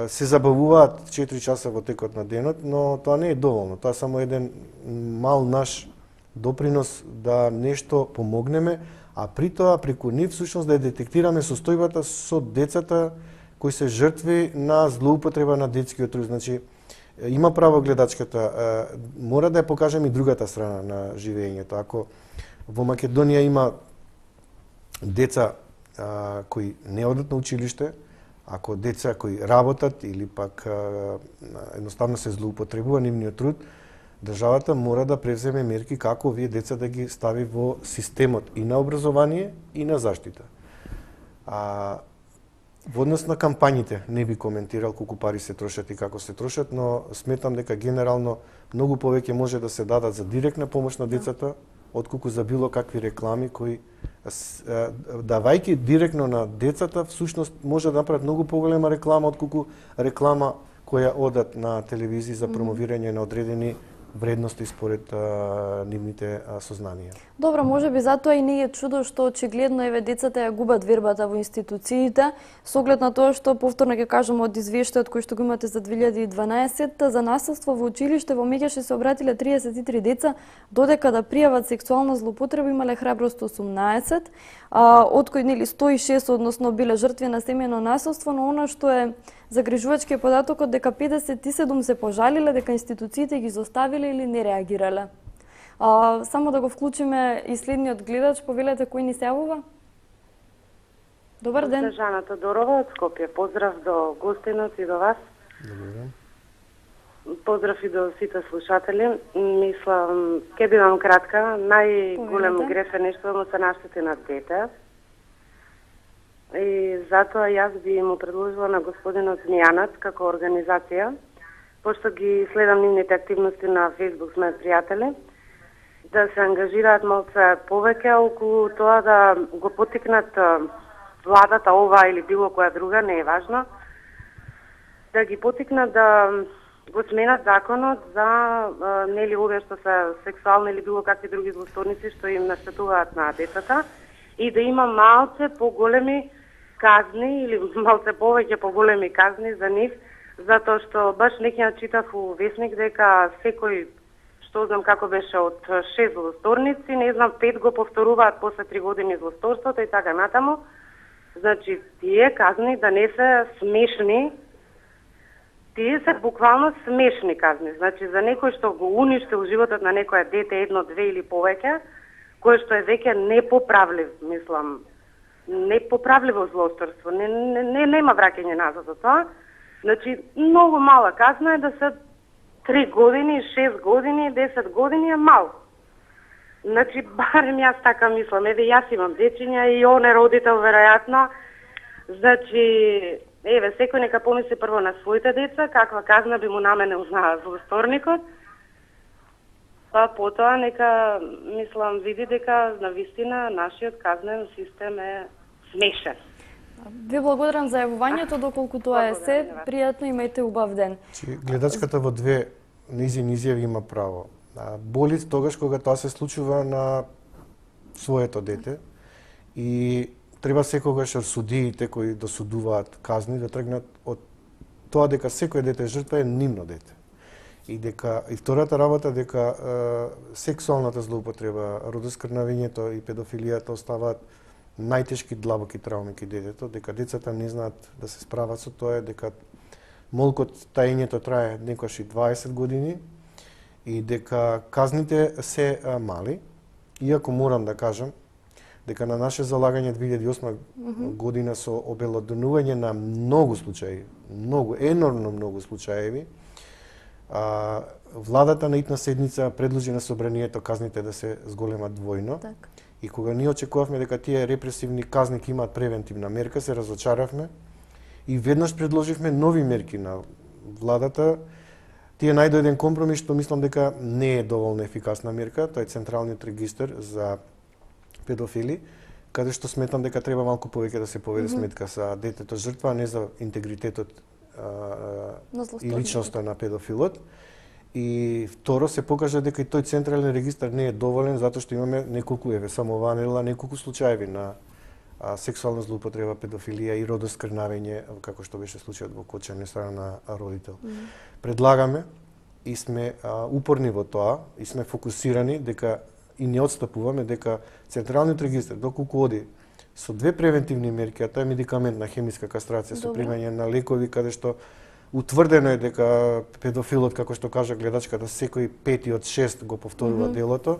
Се забавуваат 4 часа во текот на денот, но тоа не е доволно. Тоа е само еден мал наш допринос да нешто помогнеме, а при тоа преку нив всушност да ја детектираме состојбата со децата кои се жртви на злоупотреба на детскиот труд. Значи, има право гледачката, мора да ја покажем и другата страна на живењето. Ако во Македонија има деца кои не одат на училиште, ако деца кои работат или пак едноставно се злоупотребува нивниот труд, државата мора да превземе мерки како овие деца да ги стави во системот и на образование и на заштита. Во однос на кампањите не би коментирал колку пари се трошат и како се трошат, но сметам дека генерално многу повеќе може да се дадат за директна помош на децата отколку за било какви реклами кои давајќи директно на децата всушност може да направат многу поголема реклама отколку реклама која одат на телевизија за промовирање на одредени вредности според нивните сознанија. Добро, може би затоа и не е чудо што очигледно еве децата ја губат вербата во институциите, со оглед на тоа што повторно ќе кажам од извештајот кој што го имате за 2012 за насилство во училиште во Меѓаши се обратиле 33 деца, додека да пријават сексуална злоупотреба имале храброст 18, од кои нели 106 односно биле жртви на семејно насилство, но она што е загрижувачки е податокот дека 57 се пожалиле дека институциите ги зоставиле или не реагирале. Само да го вклучиме и следниот гледач, повелете кој ни се јавува? Добар ден. Жана Тодорова од Скопје. Поздрав до гостинот и до вас. Добар ден. Поздрав и до сите слушатели. Мислам, ќе бидам кратка. Најголем Повелете. греф е нешто да му се наштети на дете. И затоа јас би му предложила на господинот Мијанат како организација, пошто ги следам нивните активности на Facebook, сме пријатели, да се ангажираат малце повеќе околу тоа да го поттикнат владата, ова или било која друга, не е важно, да ги поттикнат да го сменат законот за нели овие што се сексуални или било какви други злосторници што им наштетуваат на децата и да има малце поголеми казни или малце повеќе поголеми казни за нив, затоа што баш некоја читав у весник дека секој што знам како беше од 6 злосторници, не знам 5 го повторуваат после 3 години злосторството и така натаму. Значи, тие казни да не се смешни, тие се буквално смешни казни. Значи, за некој што го уништил животот на некоја дете, едно, две или повеќе, кое што е веќе непоправлив, мислам, непоправливо злосторство, нема враќање назад за тоа. Значи, многу мала казна е да се 3 години, 6 години, 10 години е мал. Значи, барем јас така мислам, еве јас имам дечиња и он е родител веројатно. Значи, еве секој нека помисли прво на своите деца, каква казна би му наменил на злосторникот. Па потоа нека, мислам, види дека на вистина нашиот казнен систем е смешен. Ви благодарам за јавувањето, доколку тоа е се. Пријатно, имајте убав ден. Гледачката во две низини изјави има право. Боли тогаш кога тоа се случува на своето дете и треба секогаш судиите кои досудуваат казни да тргнат од тоа дека секој дете жртва е нивно дете. И дека и втората работа дека сексуалната злоупотреба, родоскрнавењето и педофилијата оставаат најтешки длабоки трауми кај детето, дека децата не знаат да се справат со тоа, дека молкот таењето трае некојаш и 20 години и дека казните се мали, иако морам да кажам дека на наше залагање 2008 година со обелоденување на многу случаи, енормно многу случаеви, владата на итна седница предложи на собранието казните да се зголемат двојно. Так. И кога ние очекувавме дека тие репресивни казни ќе имаат превентивна мерка, се разочаравме и веднаш предложивме нови мерки на владата. Тие најде еден компромис што мислам дека не е доволно ефикасна мерка, тоа е централниот регистар за педофили, каде што сметам дека треба малку повеќе да се поведе сметка за детето жртва, а не за интегритетот и личноста на педофилот. И второ се покажа дека и тој централен регистар не е доволен затоа што имаме неколку, само ванила, неколку случаеви на сексуална злоупотреба, педофилија и родоскрнавење, како што беше случајот во Кочани страна на родител. Предлагаме и сме упорни во тоа и сме фокусирани дека и не отстапуваме дека централниот регистар доколку оди со две превентивни мерки, а тоа е медикаментна хемиска кастрација со примање на лекови каде што утврдено е дека педофилот, како што кажа гледачката, секој 5 од 6 го повторува делото,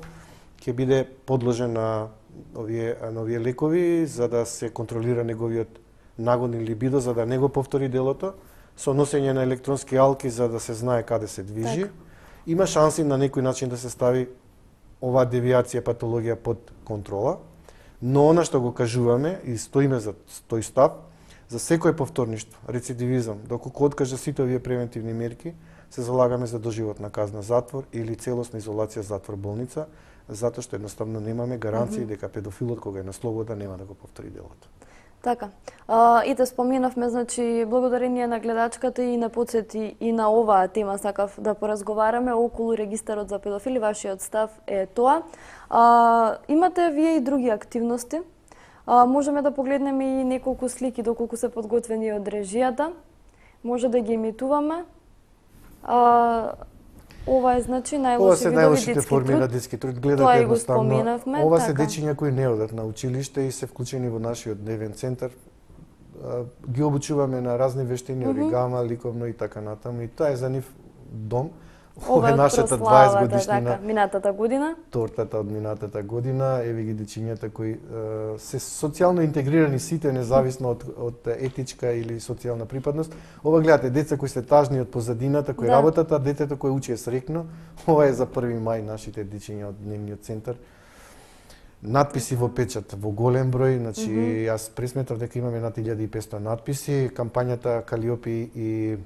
ќе биде подложен на овие лекови за да се контролира неговиот нагон или либидо за да не го повтори делото, со носење на електронски алки за да се знае каде се движи. Так. Има шанси на некој начин да се стави оваа девијација, патологија под контрола, но она што го кажуваме и стоиме за тој став, за секој повторништво, рецидивизам, доколку откажа сите овие превентивни мерки, се залагаме за доживотна казна затвор или целосна изолација затвор болница, затоа што едноставно немаме гаранции дека педофилот кога е на слобода нема да го повтори делото. Така. И те споменавме, значи, благодарение на гледачката и на подсети и на оваа тема сакав да поразговараме околу регистарот за педофили. Вашиот став е тоа. Имате вие и други активности. Можеме да погледнеме и неколку слики доколку се подготвени од режијата. Може да ги емитуваме. Ова е значи најлошите форми на детски труд. Гледате едноставно. Ова се така. дечиња кои не одат на училиште и се вклучени во нашиот дневен центар. Ги обучуваме на разни вештини, оригама, ликовно и така натаму. И тоа е за нив дом Ова е нашата 20 прославата, годишнина. така, минатата година. Тортата од минатата година, еве ги дечињата кои се социјално интегрирани сите, независно од етичка или социјална припадност. Ова гледате, деца кои се тажни од позадината, кои работат, а детето кој учи е срекно. Ова е за 1 мај нашите дечиња од дневниот центар. Надписи во печат во голем број, значи јас пресметав дека имаме над 1500 надписи. Кампањата Калиопи и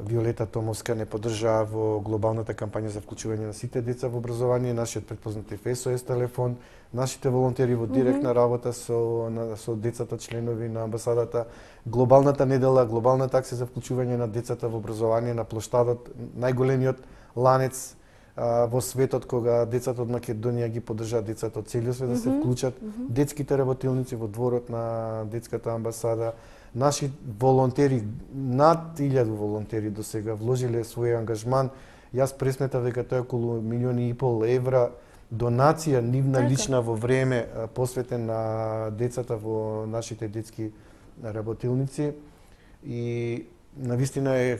Виолета Томовска не поддржаа во глобалната кампања за вклучување на сите деца во образование, нашиот претпознат SOS телефон, нашите волонтери во директна работа со децата членови на амбасадата, глобалната недела, глобалната акција за вклучување на децата во образование на плоштадот, најголемиот ланец во светот кога децата од Македонија ги поддржаат децата од целиот свет да се вклучат, детските работилници во дворот на детската амбасада. Наши волонтери, над 1000 волонтери до сега вложиле свој ангажман. Јас пресметав дека тоа е околу 1,5 милиони евра донација нивна лична во време посветен на децата во нашите детски работилници. И навистина е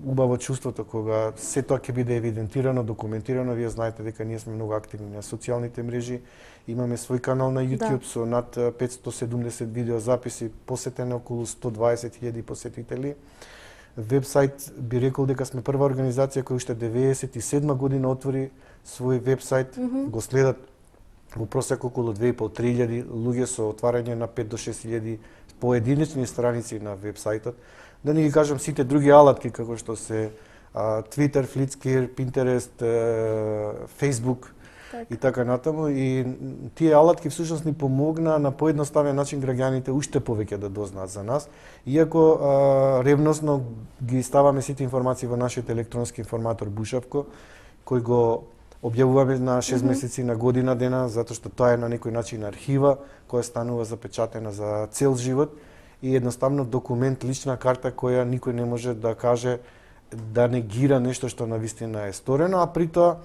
убаво чувството кога се тоа ќе биде евидентирано, документирано. Вие знаете дека ние сме многу активни на социјалните мрежи. Имаме свој канал на YouTube со над 570 видео записи, посетени околу 120.000 посетители. Вебсайт би рекол дека сме прва организација која уште 97 година отвори свој вебсайт. Го следат во просек околу 2.500-3.000 луѓе со отварање на 5 до 6.000 поединечни страници на вебсајтот. Да не ги кажам сите други алатки како што се Twitter, Flickr, Pinterest, Facebook и така натаму. И тие алатки всушност ни помогнаа на поедноставен начин граѓаните уште повеќе да дознаат за нас. Иако ревносно ги ставаме сите информации во нашиот електронски информатор Бушавко, кој го објавуваме на 6 месеци на година дена, затоа што тоа е на некој начин архива која станува запечатена за цел живот и едноставно документ, лична карта која никој не може да каже да негира нешто што навистина е сторено, а при тоа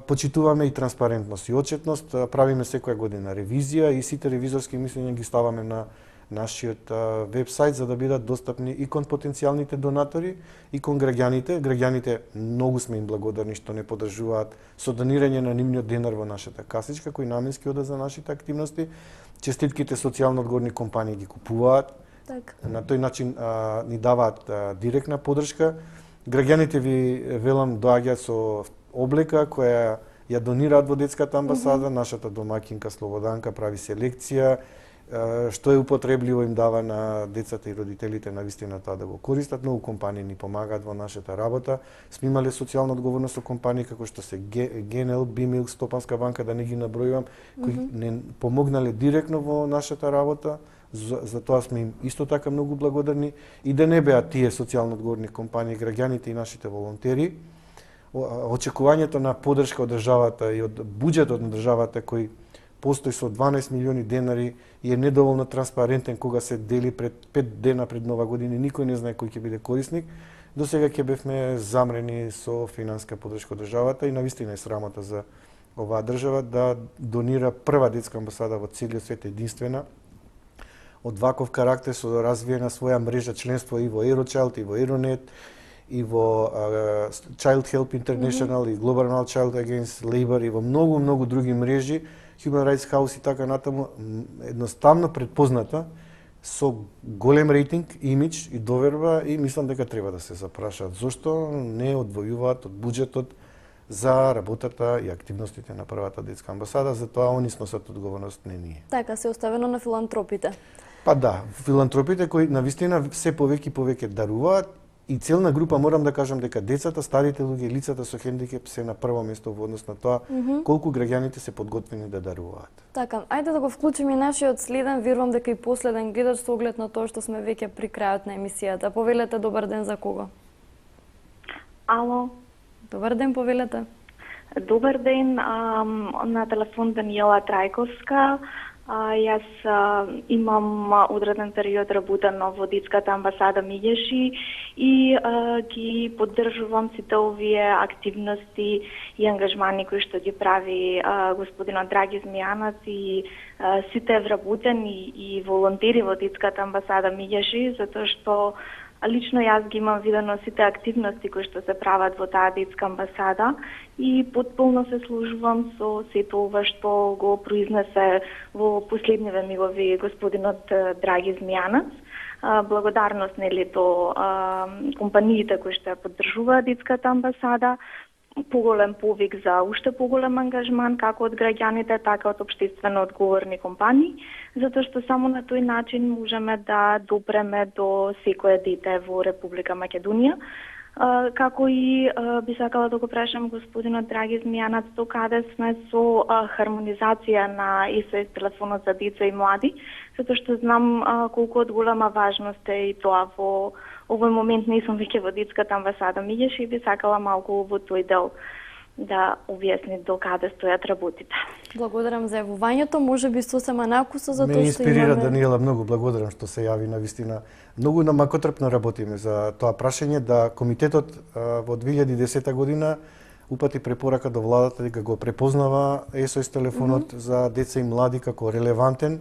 почитуваме и транспарентност и отчетност, правиме секоја година ревизија и сите ревизорски мислења ги ставаме на нашиот вебсайт за да бидат достапни и кон потенцијалните донатори и кон граѓаните. Граѓаните многу сме им благодарни што не поддржуваат со донирање на нивниот денар во нашата касичка кој наменски ода за нашите активности. Честитките социјално одговорни компании ги купуваат. На тој начин ни даваат директна поддршка. Граѓаните ви велам доаѓаат со облека која ја донираат во детската амбасада, нашата домакинка Слободанка прави селекција, што е употребливо им дава на децата и родителите на вистина тоа да го користат. Многу компании ни помагаат во нашата работа. Сме имале социјална одговорност со компании како што се Генел, Бимил, Стопанска банка, да не ги набројувам, кои не помогнале директно во нашата работа. За тоа сме им исто така многу благодарни. И да не беа тие социјално одговорни компании, граѓаните и нашите волонтери, очекувањето на поддршка од државата и од буџетот на државата кој постои со 12 милиони денари и е недоволно транспарентен кога се дели пред 5 дена пред Нова година, никој не знае кој ќе биде корисник. До сега ќе бевме замрени со финанска поддршка од државата и навистина е срамота за оваа држава да донира прва детска амбасада во целиот свет, единствена од ваков карактер со развиена своја мрежа членство и во Eurochild и во Euronet и во Child Help International и Global Child Against Labor и во многу други мрежи, Human Rights House и така натаму, едноставно предпозната со голем рейтинг, имидж и доверба и мислам дека треба да се запрашаат зошто не одвојуваат од буџетот за работата и активностите на првата детска амбасада, затоа они сносат одговорност, не ние. Така се оставено на филантропите. Па да, филантропите кои навистина се повеќе и повеќе даруваат. И целна група, морам да кажам дека децата, старите луѓе, лицата со хендикеп се на прво место во однос на тоа колку граѓаните се подготвени да даруваат. Така, ајде да го вклучиме и нашиот следен, верувам дека и последен гледач со оглед на тоа што сме веќе при крајот на емисијата. Повелете добар ден за кого? Ало. Добар ден, повелете. Добар ден, на телефон Даниела Трајковска. Јас имам одреден период работено во детската амбасада Миѓеши и ги поддржувам сите овие активности и ангажмани кои што ги прави господинот Драги Змијанац и сите вработени и волонтери во детската амбасада Миѓеши, затоа што Лично јас ги имам видено сите активности кои што се прават во таа детска амбасада и потполно се служувам со сето ова што го произнесе во последниве мигови господинот Драги Змијанац. Благодарност до компаниите кои што ја поддржуваат детската амбасада, поголем повик за уште поголем ангажман како од граѓаните, така од општествено одговорни компании, затоа што само на тој начин можеме да допреме до секое дете во Република Македонија. Како и би сакала да го прашам господинот Драги Змијанац, до каде сме со хармонизација на СОС телефонот за деца и млади, затоа што знам колку од голема важност е и тоа во овој момент не сум веќе во детската амбасада Миѓеш и би сакала малку во тој дел да објасни до каде стојат работите. Благодарам за јавувањето, може би сосема накуса за тоа што ме инспирира имаме... Даниела, многу благодарам што се јави на вистина. Многу намакотрпно работиме за тоа прашање да комитетот во 2010 година упати препорака до владата дека го препознава СОС телефонот за деца и млади како релевантен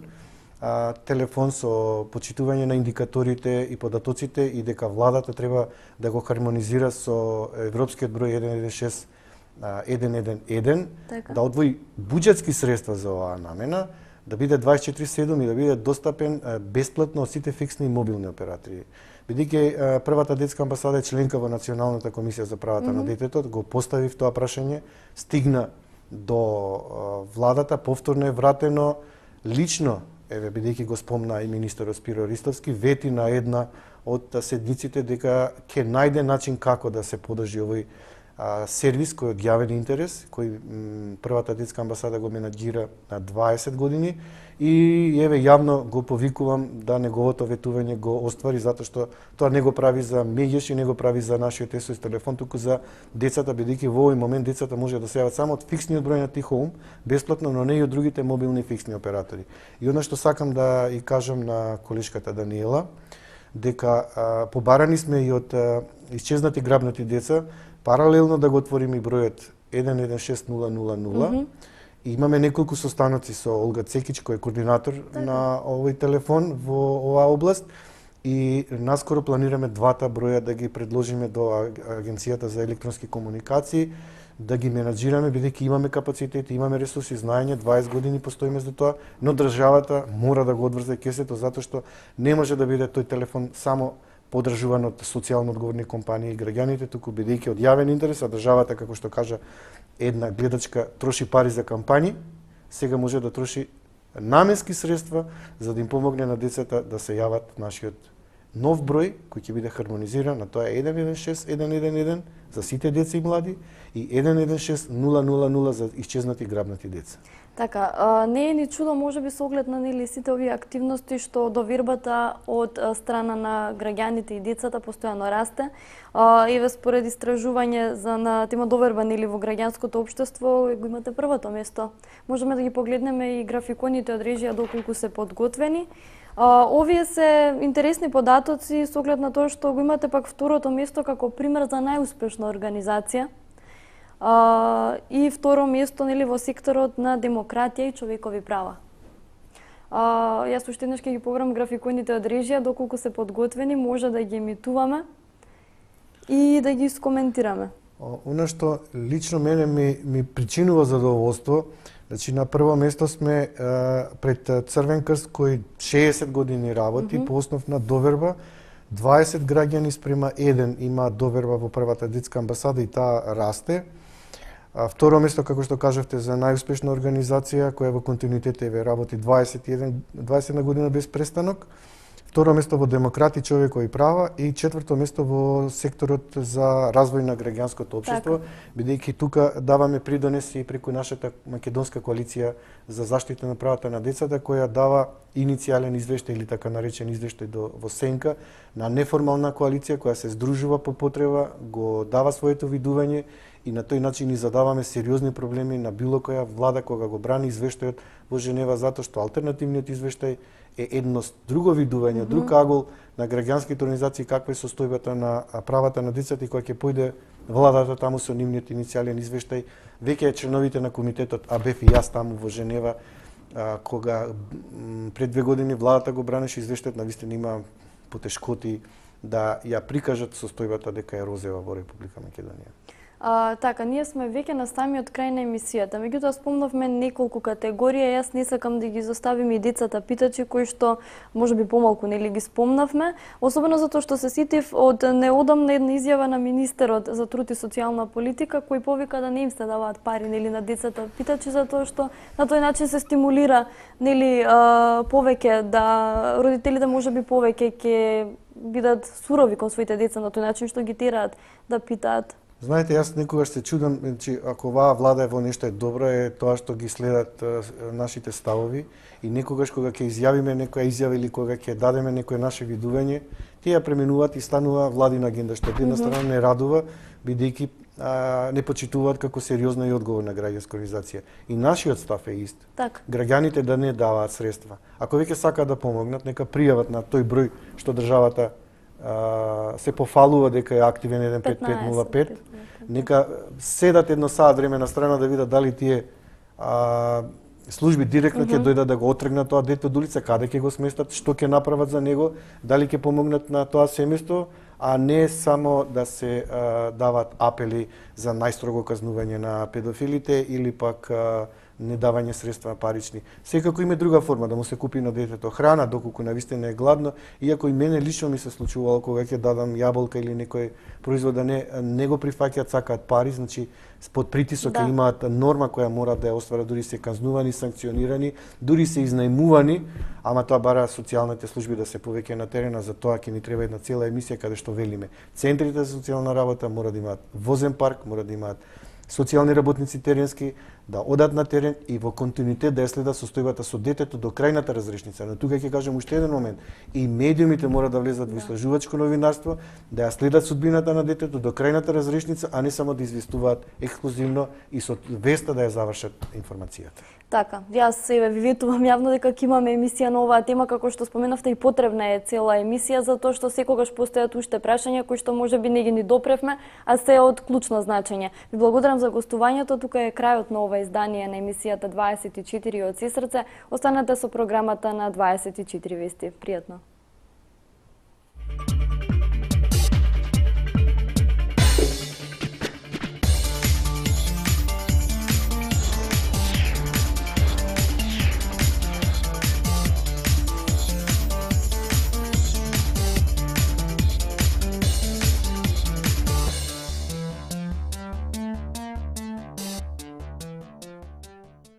телефон со почитување на индикаторите и податоците и дека владата треба да го хармонизира со европскиот број 116 111, Така. да одвои буџетски средства за оваа намена, да биде 24/7 и да биде достапен бесплатно од сите фиксни и мобилни оператори. Бидејќи првата детска амбасада е членка во Националната комисија за правата на детето, го поставив тоа прашање, стигна до владата, повторно е вратено лично, бидејќи го спомна и министерот Спиро Ристовски, вети на една од седниците дека ќе најде начин како да се подржи овој сервис кој е од јавен интерес, кој првата детска амбасада го менаџира на 20 години и еве јавно го повикувам да неговото ветување го оствари, затоа што тоа не го прави за Меѓеш и не го прави за нашиот СОС телефон, туку за децата, бидејќи во овој момент децата може да се јават само од фиксниот број на Тихоум, бесплатно, но не и од другите мобилни фиксни оператори. И она што сакам да и кажам на колешката Даниела, дека побарани сме и од исчезнати грабнати деца, паралелно да го отвориме и бројот 116000. Имаме неколку состаноци со Олга Цекич, кој е координатор на овој телефон во оваа област и наскоро планираме двата броја да ги предложиме до Агенцијата за електронски комуникации, да ги менаџираме, бидејќи имаме капацитет, имаме ресурси, знаење, 20 години постоиме за тоа, но државата мора да го одврзе кесето, затоа што не може да биде тој телефон само подржуван од социјално одговорни компании и граѓаните, туку бидејќи од јавен интерес, а државата, како што кажа една гледачка, троши пари за кампањи, сега може да троши наменски средства за да им помогне на децата да се јават нашиот нов број кој ќе биде хармонизиран, на тоа е 116 111 за сите деца и млади и 116 000 за исчезнати грабнати деца. Така, не е ни чудо, може би со оглед на нели сите овие активности што довербата од страна на граѓаните и децата постојано расте. Еве според истражување за на тема доверба нели во граѓанското општество го имате првото место. Можеме да ги погледнеме и графиконите од режија доколку се подготвени. Овие се интересни податоци со оглед на тоа што го имате пак второто место како пример за најуспешна организација. И второ место нели во секторот на демократија и човекови права. Јас уште еднаш ќе ги побрам графиконите од режија доколку се подготвени, може да ги емитуваме и да ги искоментираме. Она што лично мене ми причинува задоволство, значи на прво место сме пред Црвен крст кој 60 години работи по основ на доверба. 20 граѓани спрема 1 има доверба во првата детска амбасада и таа расте. Второ место, како што кажавте, за најуспешна организација која во континуитет работи 21 година без престанок. Второ место во демократи, човекови права и четврто место во секторот за развој на граѓанското општество, бидејќи тука даваме придонес и преку нашата македонска коалиција за заштита на правата на децата, која дава иницијален извештај или така наречен извештај во сенка на неформална коалиција која се здружува по потреба, го дава своето видување и на тој начин ни задаваме сериозни проблеми на било која влада кога го брани извештајот во Женева, затоа што алтернативниот извештај е едно друго видување, друг агол на граѓанските организации, каква е состојбата на правата на децата и кога ќе појде владата таму со нивниот иницијален извештај. Веќе членовите на комитетот, а бев и јас таму во Женева, кога пред 2 години владата го бранеше извештајот, навистина има потешкоти да ја прикажат состојбата дека е розева во Република Македонија. Така, ние сме веќе на самиот крај на емисијата. Меѓутоа спомнавме неколку категории, јас не сакам да ги изоставим и децата питачи кои што можеби помалку нели ги спомнавме, особено затоа што се сетив од неодамна една изјава на министерот за труд и социјална политика кој повика да не им се даваат пари нели на децата питачи затоа што на тој начин се стимулира нели повеќе да родителите можеби повеќе ќе бидат сурови кон своите деца на тој начин што ги тераат да питаат. Знаете, јас некогаш се чудам, че ако оваа влада е во нешто добро е тоа што ги следат нашите ставови и некогаш кога ќе изјавиме некоја изјава или кога ќе дадеме некое наше видување, тие ја пременуваат и станува владина агенда, што од една страна не радува, бидејќи не почитуваат како сериозна и одговорна граѓанска организација. И нашиот став е ист. Так. Граѓаните да не даваат средства. Ако веќе сакаат да помогнат, нека пријават на тој број што државата се пофалува дека е активен 15505, нека седат едно саат време на страна да видат дали тие служби директно ќе дојдат да го отргнат тоа дете од улица, каде ќе го сместат, што ќе направат за него, дали ќе помогнат на тоа семејство, а не само да се дават апели за најстрого казнување на педофилите или пак недавање средства парични. Секако има друга форма да му се купи на детето храна доколку навистина е гладно, иако и мене лично ми се случувало кога ќе дадам јаболка или некој производ да не го прифаќаат, сакаат пари, значи под притисок имаат норма која мора да ја остварат, дури се казнувани, санкционирани, дури се изнајмувани, ама тоа бара социјалните служби да се повеќе на терена, за тоа ќе ни треба една цела емисија каде што велиме. Центрите за социјална работа мора да имаат возен парк, мора да имаат социјални работници теренски, да одат на терен и во континуитет да ја следат состојбата со детето до крајната разрешница. Но тука ќе кажам уште еден момент. И медиумите мора да влезат во истражувачко новинарство, да ја следат судбината на детето до крајната разрешница, а не само да известуваат ексклузивно и со веста да ја завршат информацијата. Така, јас себе ви ветувам јавно дека ќе имаме емисија на оваа тема, како што споменавте, и потребна е цела емисија, затоа што секогаш постојат уште прашања кои што можеби не ги ни допревме, а се од клучно значење. Ви благодарам за гостувањето, тука е крајот на ова издание на емисијата 24 од Сесрце. Останете со програмата на 24 вести. Пријатно.